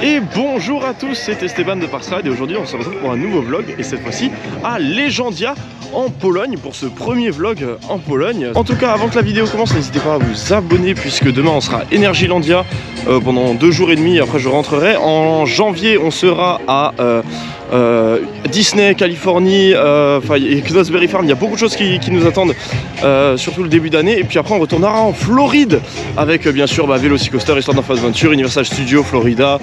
Et bonjour à tous, c'est Esteban de Parkside et aujourd'hui on se retrouve pour un nouveau vlog et cette fois-ci à Legendia en Pologne pour ce premier vlog en Pologne. En tout cas avant que la vidéo commence, n'hésitez pas à vous abonner puisque demain on sera à Energylandia pendant 2 jours et demi et après je rentrerai. En janvier on sera à Disney, Californie, et Knott's Farm. Il y a beaucoup de choses qui nous attendent, surtout le début d'année. Et puis après, on retournera en Floride avec bien sûr Velocicoaster, Histoire d'Enfant Adventure, Universal Studios, Florida,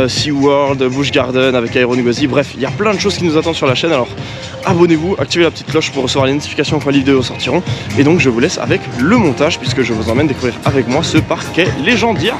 SeaWorld, Busch Garden avec Aero Negozzi. Bref, il y a plein de choses qui nous attendent sur la chaîne. Alors abonnez-vous, activez la petite cloche pour recevoir les notifications quand les vidéos sortiront. Et donc, je vous laisse avec le montage puisque je vous emmène découvrir avec moi ce parc qu'est Legendia.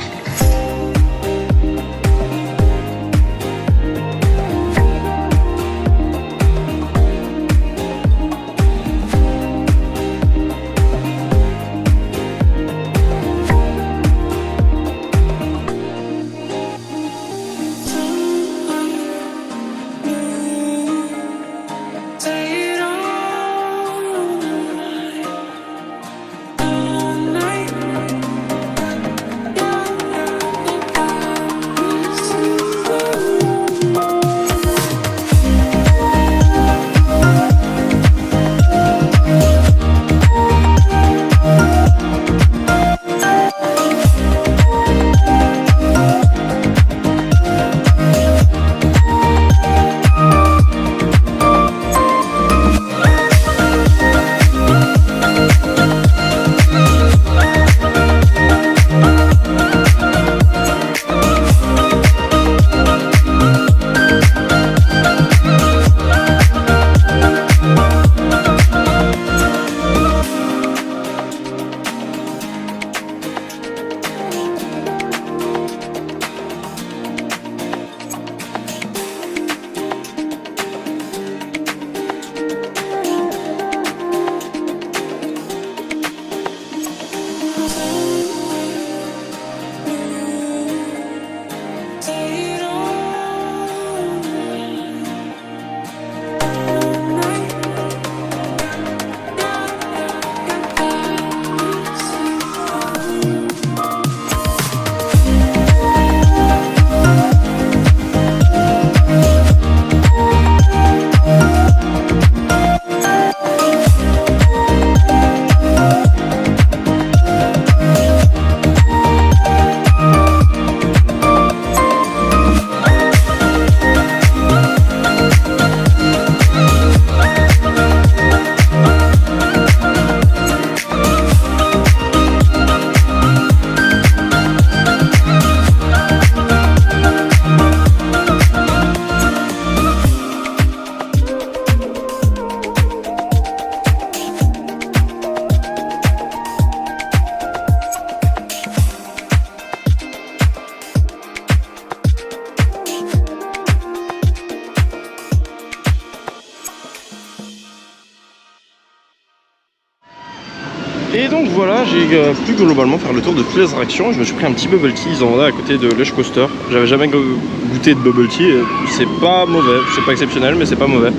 Et donc voilà, j'ai pu globalement faire le tour de toutes les attractions. Je me suis pris un petit bubble tea, ils en vendaient à côté de Lush Coaster. J'avais jamais goûté de bubble tea, c'est pas mauvais, c'est pas exceptionnel mais c'est pas mauvais.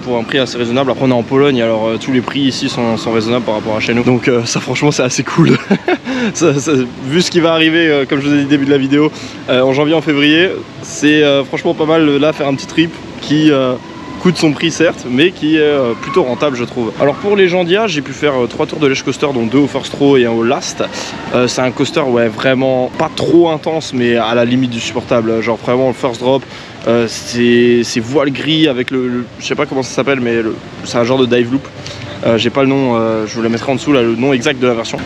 Pour un prix assez raisonnable. Après on est en Pologne, alors tous les prix ici sont raisonnables par rapport à chez nous. Donc ça franchement c'est assez cool. Vu ce qui va arriver, comme je vous ai dit au début de la vidéo, en janvier, en février, c'est franchement pas mal là faire un petit trip qui coûte son prix certes, mais qui est plutôt rentable je trouve. Alors pour Legendia, j'ai pu faire 3 tours de Lush Coaster, dont 2 au first row et 1 au last. C'est un coaster ouais vraiment pas trop intense, mais à la limite du supportable. Genre vraiment le first drop, c'est voile gris avec le je sais pas comment ça s'appelle, mais c'est un genre de dive loop. J'ai pas le nom, je vous le mettrai en dessous là, le nom exact de la version.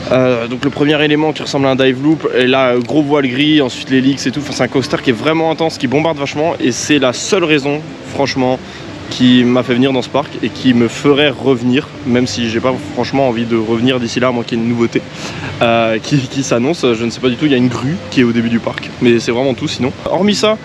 Donc le premier élément qui ressemble à un dive loop, et là gros voile gris, ensuite l'hélice et tout. Enfin, c'est un coaster qui est vraiment intense, qui bombarde vachement, et c'est la seule raison franchement qui m'a fait venir dans ce parc et qui me ferait revenir, même si j'ai pas franchement envie de revenir d'ici là, à moins qu'il y ait une nouveauté qui s'annonce. Je ne sais pas du tout, il y a une grue qui est au début du parc, mais c'est vraiment tout sinon. Hormis ça,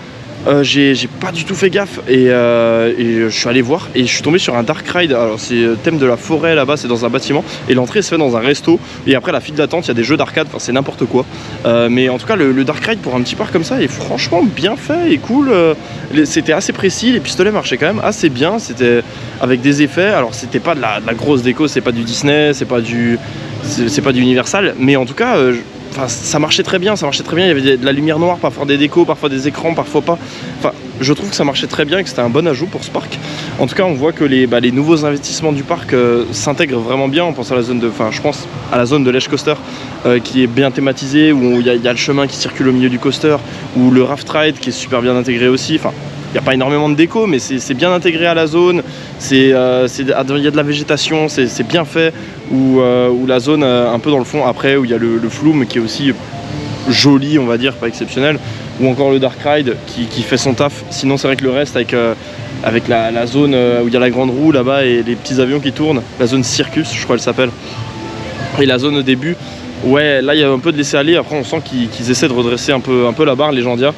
j'ai pas du tout fait gaffe et je suis allé voir et je suis tombé sur un dark ride. Alors c'est thème de la forêt là-bas, c'est dans un bâtiment et l'entrée se fait dans un resto et après la file d'attente il y a des jeux d'arcade, enfin c'est n'importe quoi, mais en tout cas le dark ride pour un petit parc comme ça est franchement bien fait et cool. C'était assez précis, les pistolets marchaient quand même assez bien, c'était avec des effets. Alors c'était pas de la grosse déco, c'est pas du Disney, c'est pas du Universal, mais en tout cas enfin, ça marchait très bien, il y avait de la lumière noire, parfois des décos, parfois des écrans, parfois pas. Enfin, je trouve que ça marchait très bien et que c'était un bon ajout pour ce parc. En tout cas, on voit que les nouveaux investissements du parc s'intègrent vraiment bien. On pense à la zone je pense à la zone de l'Edge Coaster qui est bien thématisée, où il y a le chemin qui circule au milieu du coaster, ou le Raft Ride qui est super bien intégré aussi. Enfin, il n'y a pas énormément de déco, mais c'est bien intégré à la zone. Il y a de la végétation, c'est bien fait. Ou la zone un peu dans le fond après, où il y a le Flume qui est aussi joli, on va dire, pas exceptionnel. Ou encore le Dark Ride qui fait son taf. Sinon, c'est vrai que le reste, avec la zone où il y a la grande roue là-bas et les petits avions qui tournent, la zone Circus, je crois qu'elle s'appelle. Et la zone au début, ouais, là il y a un peu de laisser aller. Après, on sent qu'ils essaient de redresser un peu la barre, les Legendia.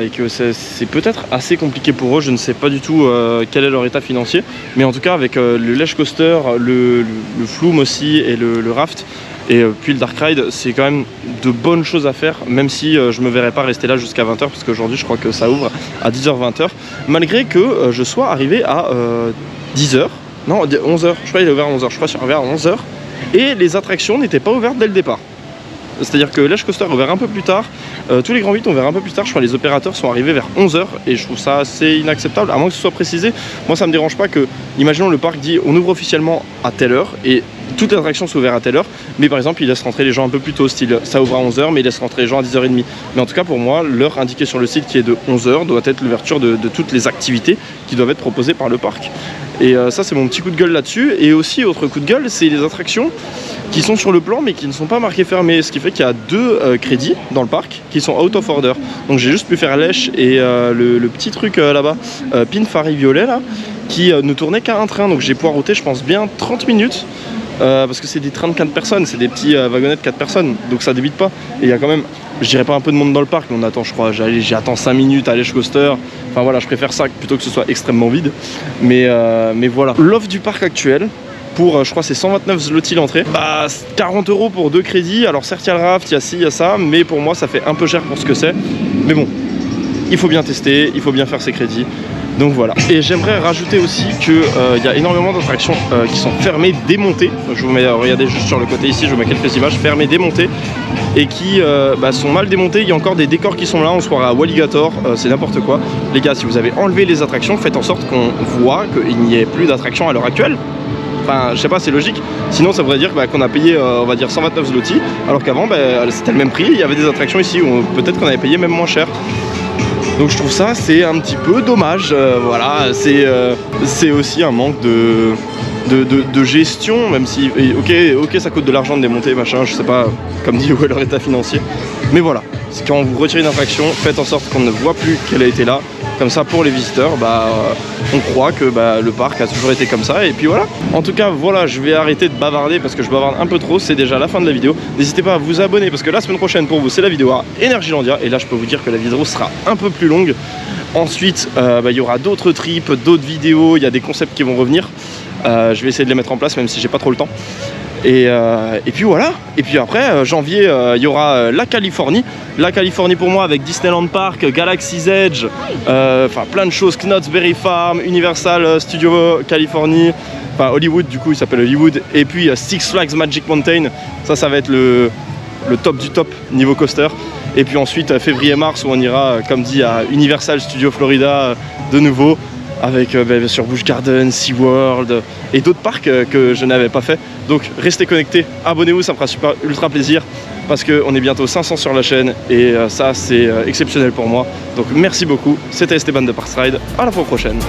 Et que c'est peut-être assez compliqué pour eux, je ne sais pas du tout quel est leur état financier, mais en tout cas avec le Ledge Coaster, le Flume aussi et le Raft et puis le Dark Ride, c'est quand même de bonnes choses à faire, même si je me verrais pas rester là jusqu'à 20h, parce qu'aujourd'hui je crois que ça ouvre à 10h-20h, malgré que je sois arrivé à 10h, non 11h, je crois qu'il est ouvert à 11h, je crois qu'il est ouvert à 11h, et les attractions n'étaient pas ouvertes dès le départ. C'est-à-dire que l'Edge Coaster est ouvert un peu plus tard, tous les grands 8 ont ouvert un peu plus tard, je crois que les opérateurs sont arrivés vers 11h et je trouve ça assez inacceptable, à moins que ce soit précisé. Moi ça me dérange pas que, imaginons le parc dit on ouvre officiellement à telle heure et toutes les attractions sont ouvertes à telle heure, mais par exemple il laisse rentrer les gens un peu plus tôt, style ça ouvre à 11h mais il laisse rentrer les gens à 10h30. Mais en tout cas pour moi, l'heure indiquée sur le site qui est de 11h doit être l'ouverture de toutes les activités qui doivent être proposées par le parc. Et ça c'est mon petit coup de gueule là-dessus. Et aussi autre coup de gueule, c'est les attractions qui sont sur le plan mais qui ne sont pas marquées fermées, ce qui fait qu'il y a 2 crédits dans le parc qui sont out of order. Donc j'ai juste pu faire l'Esch et le petit truc là-bas, Pinfari Violet là, qui ne tournait qu'à un train. Donc j'ai poireauté je pense bien 30 minutes. Parce que c'est des trains de 4 personnes, c'est des petits wagonnets de 4 personnes, donc ça débite pas. Et il y a quand même, je dirais pas un peu de monde dans le parc, mais on attend, je crois, j'attends 5 minutes à l'Edge Coaster. Enfin voilà, je préfère ça plutôt que ce soit extrêmement vide. Mais voilà. L'offre du parc actuel, pour je crois c'est 129 zloty l'entrée, 40 € pour 2 crédits. Alors certes il y a le raft, il y a ci, il y a ça, mais pour moi ça fait un peu cher pour ce que c'est. Mais bon, il faut bien tester, il faut bien faire ses crédits. Donc voilà. Et j'aimerais rajouter aussi qu'il y a énormément d'attractions qui sont fermées, démontées. Je vous mets, regardez juste sur le côté ici, je vous mets quelques images fermées, démontées. Et qui sont mal démontées. Il y a encore des décors qui sont là, on se croirait à Walligator, c'est n'importe quoi. Les gars, si vous avez enlevé les attractions, faites en sorte qu'on voit qu'il n'y ait plus d'attractions à l'heure actuelle. Enfin, je sais pas, c'est logique. Sinon, ça voudrait dire qu'on a payé, on va dire 129 zloty, alors qu'avant, c'était le même prix. Il y avait des attractions ici où peut-être qu'on avait payé même moins cher. Donc je trouve ça c'est un petit peu dommage, voilà, c'est aussi un manque de gestion, même si, ok ça coûte de l'argent de démonter, machin, je sais pas, comme dit, où est leur état financier, mais voilà, quand vous retirez une attraction, faites en sorte qu'on ne voit plus qu'elle a été là, comme ça pour les visiteurs, on croit que le parc a toujours été comme ça, et puis voilà. En tout cas, voilà, je vais arrêter de bavarder parce que je bavarde un peu trop, c'est déjà la fin de la vidéo. N'hésitez pas à vous abonner parce que la semaine prochaine pour vous, c'est la vidéo à Energylandia, et là je peux vous dire que la vidéo sera un peu plus longue. Ensuite, il y aura d'autres trips, d'autres vidéos, il y a des concepts qui vont revenir. Je vais essayer de les mettre en place même si j'ai pas trop le temps. Et puis voilà. Et puis après, janvier, il y aura la Californie. La Californie pour moi avec Disneyland Park, Galaxy's Edge, enfin plein de choses, Knott's Berry Farm, Universal Studios Californie, enfin Hollywood du coup il s'appelle Hollywood. Et puis Six Flags Magic Mountain, ça va être le top du top niveau coaster. Et puis ensuite février-mars où on ira comme dit à Universal Studios Florida de nouveau. Avec bien sûr Busch Gardens, SeaWorld et d'autres parcs que je n'avais pas fait. Donc restez connectés, abonnez-vous, ça me fera ultra plaisir parce qu'on est bientôt 500 sur la chaîne et ça c'est exceptionnel pour moi. Donc merci beaucoup, c'était Esteban de Parkside, à la fois prochaine.